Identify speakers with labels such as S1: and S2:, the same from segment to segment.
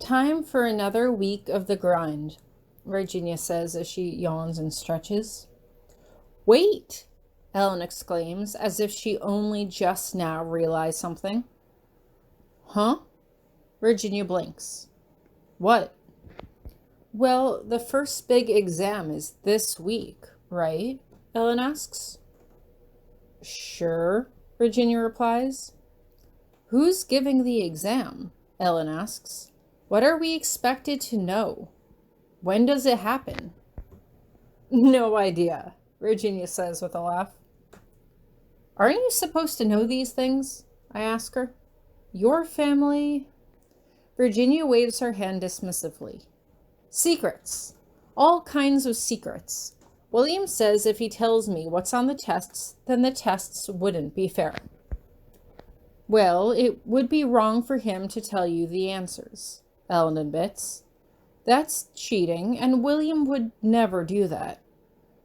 S1: Time for another week of the grind, Virginia says as she yawns and stretches. Wait, Ellen exclaims, as if she only just now realized something. Huh? Virginia blinks. What? Well, the first big exam is this week, right? Ellen asks. Sure, Virginia replies. Who's giving the exam? Ellen asks. What are we expected to know? When does it happen? No idea, Virginia says with a laugh. Aren't you supposed to know these things? I ask her. Your family? Virginia waves her hand dismissively. Secrets. All kinds of secrets. William says if he tells me what's on the tests, then the tests wouldn't be fair. Well, it would be wrong for him to tell you the answers, Ellen admits. That's cheating, and William would never do that.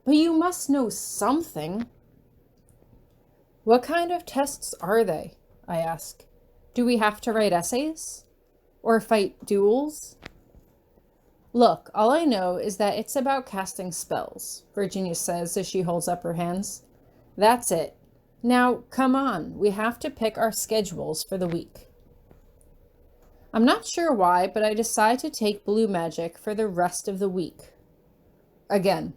S1: But you must know something. What kind of tests are they? I ask. Do we have to write essays? Or fight duels? Look, all I know is that it's about casting spells, Virginia says as she holds up her hands. That's it. Now, come on, we have to pick our schedules for the week. I'm not sure why, but I decide to take blue magic for the rest of the week. Again,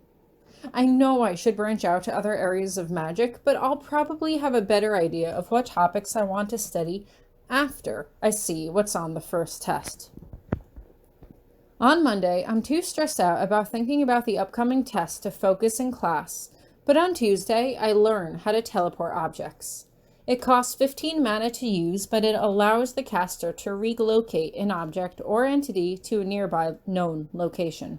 S1: I know I should branch out to other areas of magic, but I'll probably have a better idea of what topics I want to study after I see what's on the first test. On Monday, I'm too stressed out about thinking about the upcoming test to focus in class, but on Tuesday, I learn how to teleport objects. It costs 15 mana to use, but it allows the caster to relocate an object or entity to a nearby known location.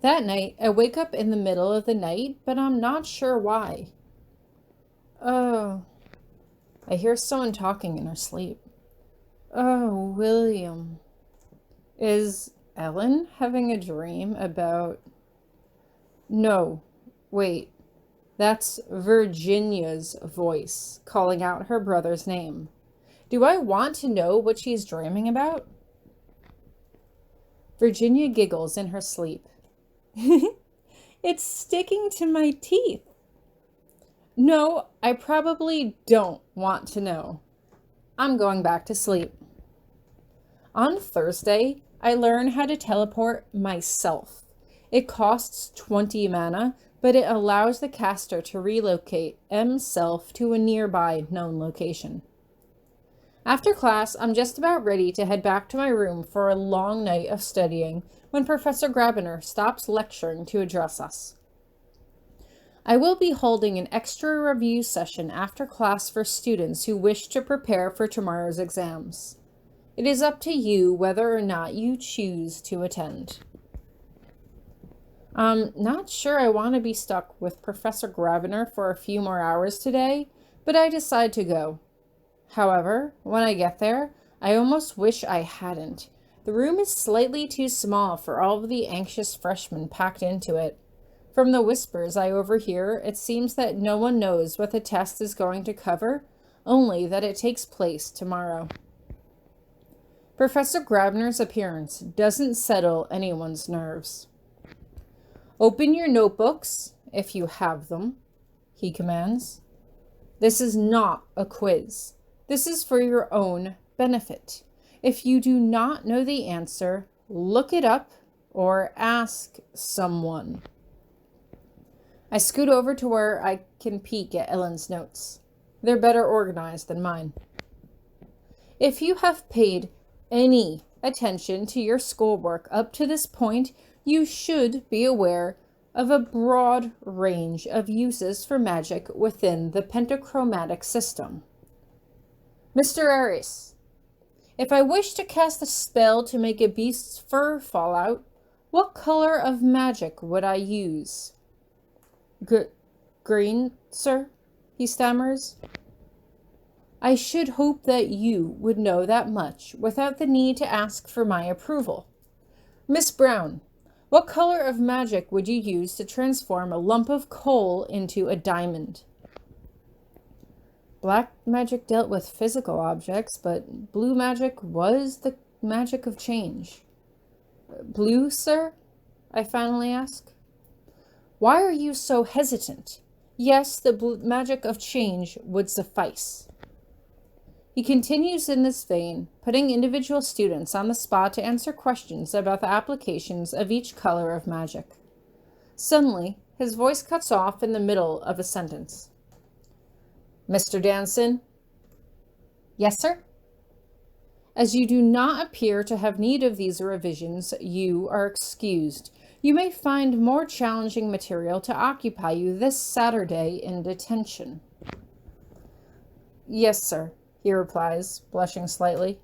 S1: That night, I wake up in the middle of the night, but I'm not sure why. Oh, I hear someone talking in her sleep. Oh, William. Is Ellen having a dream about... No, wait. That's Virginia's voice calling out her brother's name. Do I want to know what she's dreaming about? Virginia giggles in her sleep. It's sticking to my teeth. No, I probably don't want to know. I'm going back to sleep. On Thursday, I learn how to teleport myself. It costs 20 mana, but it allows the caster to relocate himself to a nearby known location. After class, I'm just about ready to head back to my room for a long night of studying when Professor Grabiner stops lecturing to address us. I will be holding an extra review session after class for students who wish to prepare for tomorrow's exams. It is up to you whether or not you choose to attend. I'm not sure I want to be stuck with Professor Grabiner for a few more hours today, but I decide to go. However, when I get there, I almost wish I hadn't. The room is slightly too small for all of the anxious freshmen packed into it. From the whispers I overhear, it seems that no one knows what the test is going to cover, only that it takes place tomorrow. Professor Grabiner's appearance doesn't settle anyone's nerves. Open your notebooks, if you have them, he commands. This is not a quiz. This is for your own benefit. If you do not know the answer, look it up or ask someone. I scoot over to where I can peek at Ellen's notes. They're better organized than mine. If you have paid any attention to your schoolwork up to this point, you should be aware of a broad range of uses for magic within the pentachromatic system. Mr. Aries, if I wish to cast a spell to make a beast's fur fall out, what color of magic would I use? Green, sir? He stammers. I should hope that you would know that much without the need to ask for my approval. Miss Brown, what color of magic would you use to transform a lump of coal into a diamond? Black magic dealt with physical objects, but blue magic was the magic of change. Blue, sir? I finally ask. Why are you so hesitant? Yes, the magic of change would suffice. He continues in this vein, putting individual students on the spot to answer questions about the applications of each color of magic. Suddenly, his voice cuts off in the middle of a sentence. Mr. Danson? Yes, sir? As you do not appear to have need of these revisions, you are excused. You may find more challenging material to occupy you this Saturday in detention. Yes, sir, he replies, blushing slightly.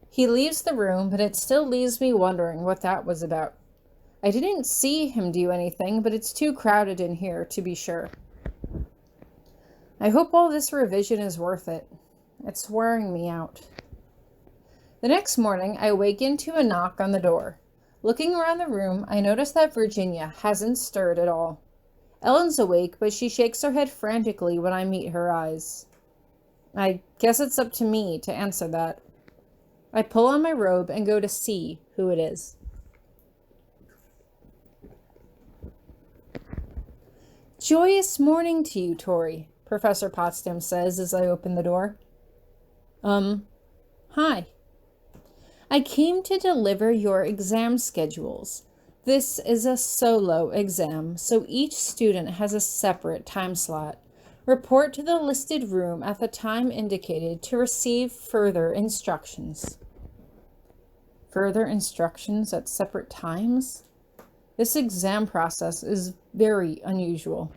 S1: He leaves the room, but it still leaves me wondering what that was about. I didn't see him do anything, but it's too crowded in here to be sure. I hope all this revision is worth it. It's wearing me out. The next morning, I awaken to a knock on the door. Looking around the room, I notice that Virginia hasn't stirred at all. Ellen's awake, but she shakes her head frantically when I meet her eyes. I guess it's up to me to answer that. I pull on my robe and go to see who it is. Joyous morning to you, Tori, Professor Potsdam says as I open the door. Hi. I came to deliver your exam schedules. This is a solo exam, so each student has a separate time slot. Report to the listed room at the time indicated to receive further instructions. Further instructions at separate times? This exam process is very unusual.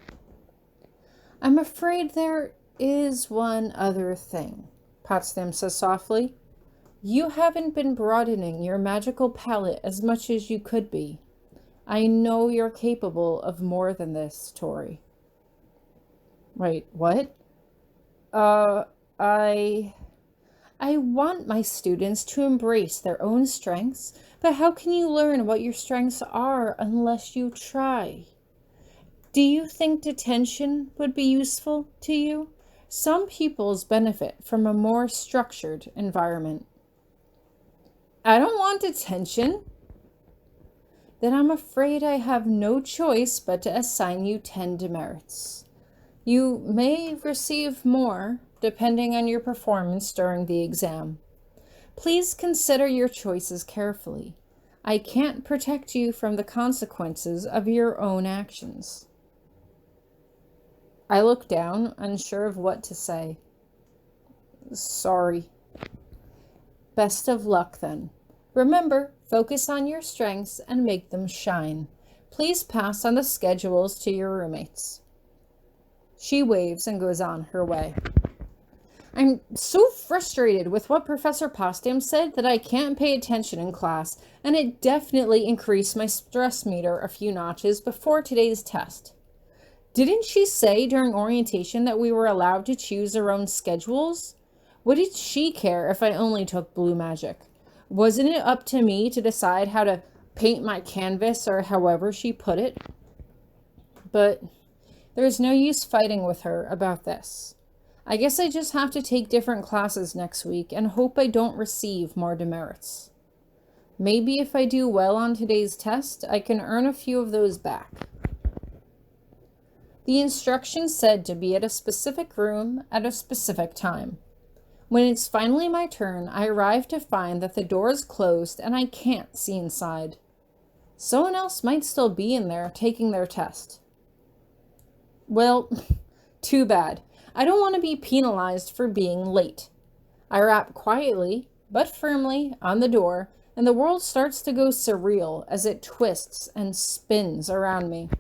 S1: I'm afraid there is one other thing, Potsdam says softly. You haven't been broadening your magical palette as much as you could be. I know you're capable of more than this, Tori. Wait, what? I want my students to embrace their own strengths, but how can you learn what your strengths are unless you try? Do you think detention would be useful to you? Some pupils benefit from a more structured environment. I don't want detention. Then I'm afraid I have no choice but to assign you 10 demerits. You may receive more, depending on your performance during the exam. Please consider your choices carefully. I can't protect you from the consequences of your own actions. I look down, unsure of what to say. Sorry. Best of luck, then. Remember, focus on your strengths and make them shine. Please pass on the schedules to your roommates. She waves and goes on her way. I'm so frustrated with what Professor Potsdam said that I can't pay attention in class, and it definitely increased my stress meter a few notches before today's test. Didn't she say during orientation that we were allowed to choose our own schedules? What did she care if I only took blue magic? Wasn't it up to me to decide how to paint my canvas, or however she put it? But there's no use fighting with her about this. I guess I just have to take different classes next week and hope I don't receive more demerits. Maybe if I do well on today's test, I can earn a few of those back. The instructions said to be at a specific room at a specific time. When it's finally my turn, I arrive to find that the door is closed and I can't see inside. Someone else might still be in there taking their test. Well, too bad. I don't want to be penalized for being late. I rap quietly, but firmly, on the door, and the world starts to go surreal as it twists and spins around me.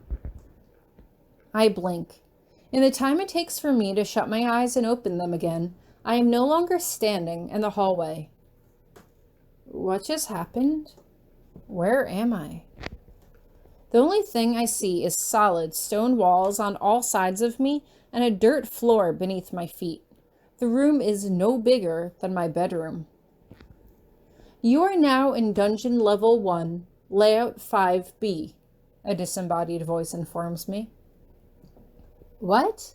S1: I blink. In the time it takes for me to shut my eyes and open them again, I am no longer standing in the hallway. What just happened? Where am I? The only thing I see is solid stone walls on all sides of me and a dirt floor beneath my feet. The room is no bigger than my bedroom. You are now in Dungeon Level 1, Layout 5B, a disembodied voice informs me. What?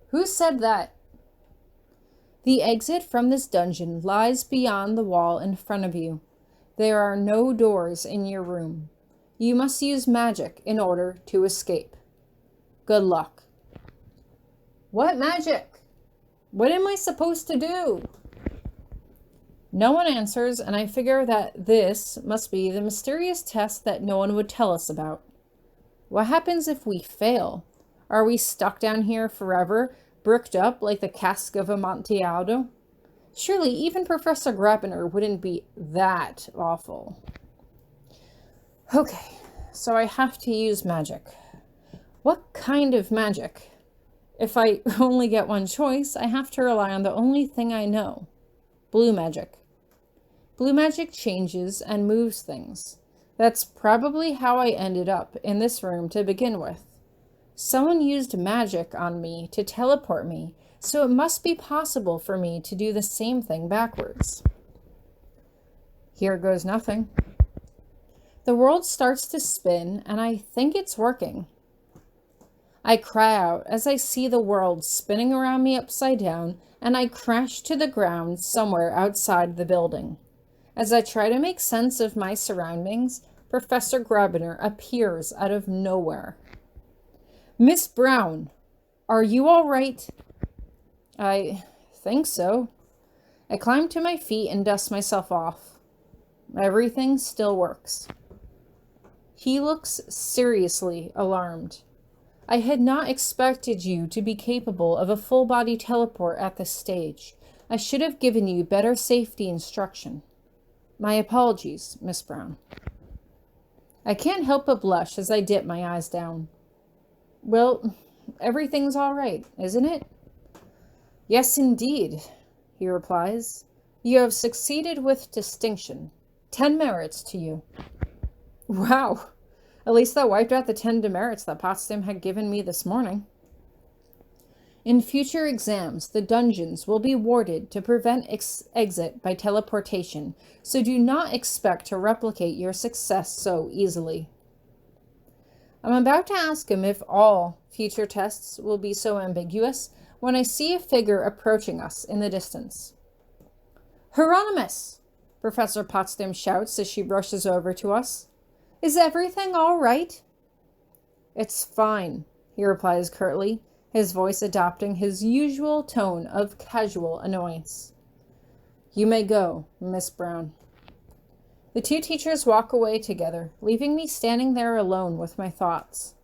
S1: Who said that? The exit from this dungeon lies beyond the wall in front of you. There are no doors in your room. You must use magic in order to escape. Good luck. What magic? What am I supposed to do? No one answers, and I figure that this must be the mysterious test that no one would tell us about. What happens if we fail? Are we stuck down here forever, bricked up like the cask of Amontillado? Surely even Professor Grabiner wouldn't be that awful. Okay, so I have to use magic. What kind of magic? If I only get one choice, I have to rely on the only thing I know. Blue magic. Blue magic changes and moves things. That's probably how I ended up in this room to begin with. Someone used magic on me to teleport me, so it must be possible for me to do the same thing backwards. Here goes nothing. The world starts to spin, and I think it's working. I cry out as I see the world spinning around me upside down, and I crash to the ground somewhere outside the building. As I try to make sense of my surroundings, Professor Grabiner appears out of nowhere. Miss Brown, are you all right? I think so. I climb to my feet and dust myself off. Everything still works. He looks seriously alarmed. I had not expected you to be capable of a full-body teleport at this stage. I should have given you better safety instruction. My apologies, Miss Brown. I can't help but blush as I dip my eyes down. Well, everything's all right, isn't it? Yes, indeed, he replies. You have succeeded with distinction. 10 merits to you. Wow, at least that wiped out the 10 demerits that Potsdam had given me this morning. In future exams, the dungeons will be warded to prevent exit by teleportation, so do not expect to replicate your success so easily. I'm about to ask him if all future tests will be so ambiguous when I see a figure approaching us in the distance. Hieronymous! Professor Potsdam shouts as she rushes over to us. Is everything all right? It's fine, he replies curtly, his voice adopting his usual tone of casual annoyance. You may go, Miss Brown. The two teachers walk away together, leaving me standing there alone with my thoughts.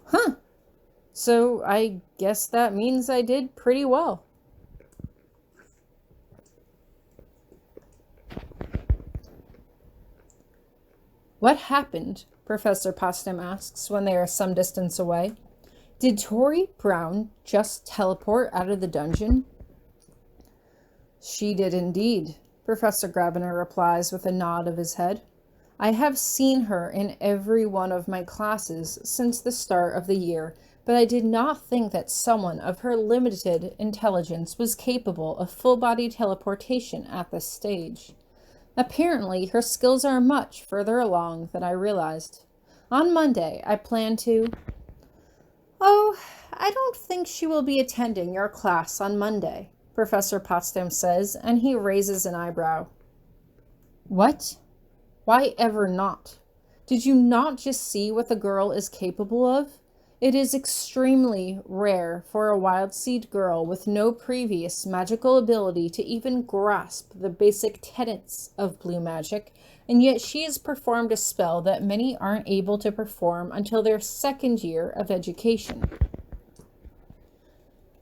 S1: Huh. So I guess that means I did pretty well. What happened? Professor Potsdam asks when they are some distance away. Did Tori Brown just teleport out of the dungeon? She did indeed, Professor Grabiner replies with a nod of his head. I have seen her in every one of my classes since the start of the year, but I did not think that someone of her limited intelligence was capable of full-body teleportation at this stage. Apparently, her skills are much further along than I realized. On Monday, I plan to... Oh, I don't think she will be attending your class on Monday, Professor Potsdam says, and he raises an eyebrow. What? Why ever not? Did you not just see what the girl is capable of? It is extremely rare for a wild seed girl with no previous magical ability to even grasp the basic tenets of blue magic, and yet she has performed a spell that many aren't able to perform until their second year of education.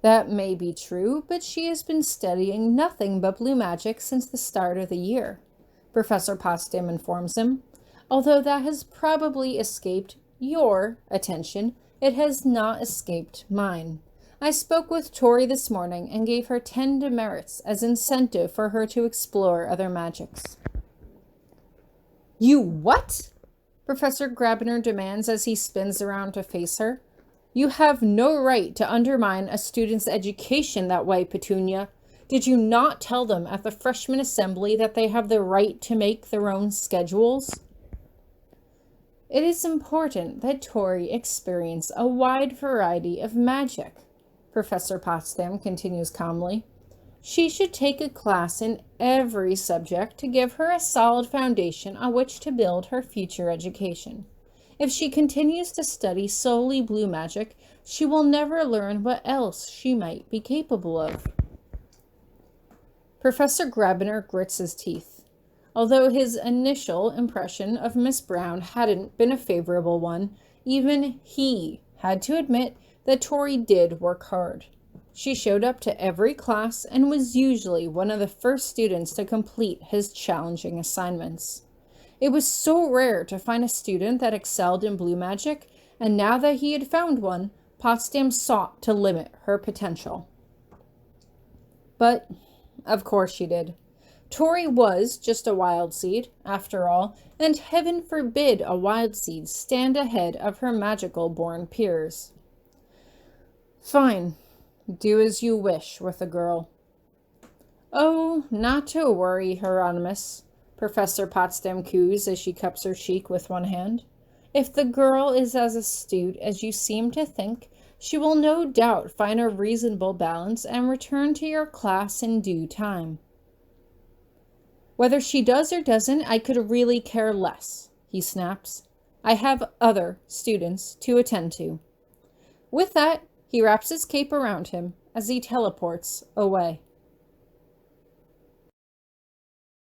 S1: That may be true, but she has been studying nothing but blue magic since the start of the year, Professor Potsdam informs him. Although that has probably escaped your attention, it has not escaped mine. I spoke with Tori this morning and gave her 10 demerits as incentive for her to explore other magics. You what? Professor Grabiner demands as he spins around to face her. You have no right to undermine a student's education that way, Petunia. Did you not tell them at the freshman assembly that they have the right to make their own schedules? It is important that Tori experience a wide variety of magic, Professor Potsdam continues calmly. She should take a class in every subject to give her a solid foundation on which to build her future education. If she continues to study solely blue magic, she will never learn what else she might be capable of. Professor Grabiner grits his teeth. Although his initial impression of Miss Brown hadn't been a favorable one, even he had to admit that Tori did work hard. She showed up to every class and was usually one of the first students to complete his challenging assignments. It was so rare to find a student that excelled in blue magic, and now that he had found one, Potsdam sought to limit her potential. But, of course she did. Tori was just a wild seed, after all, and heaven forbid a wild seed stand ahead of her magical-born peers. Fine. Do as you wish with the girl. Oh, not to worry, Hieronymous, Professor Potsdam coos as she cups her cheek with one hand. If the girl is as astute as you seem to think, she will no doubt find a reasonable balance and return to your class in due time. Whether she does or doesn't, I could really care less, he snaps. I have other students to attend to. With that, he wraps his cape around him as he teleports away.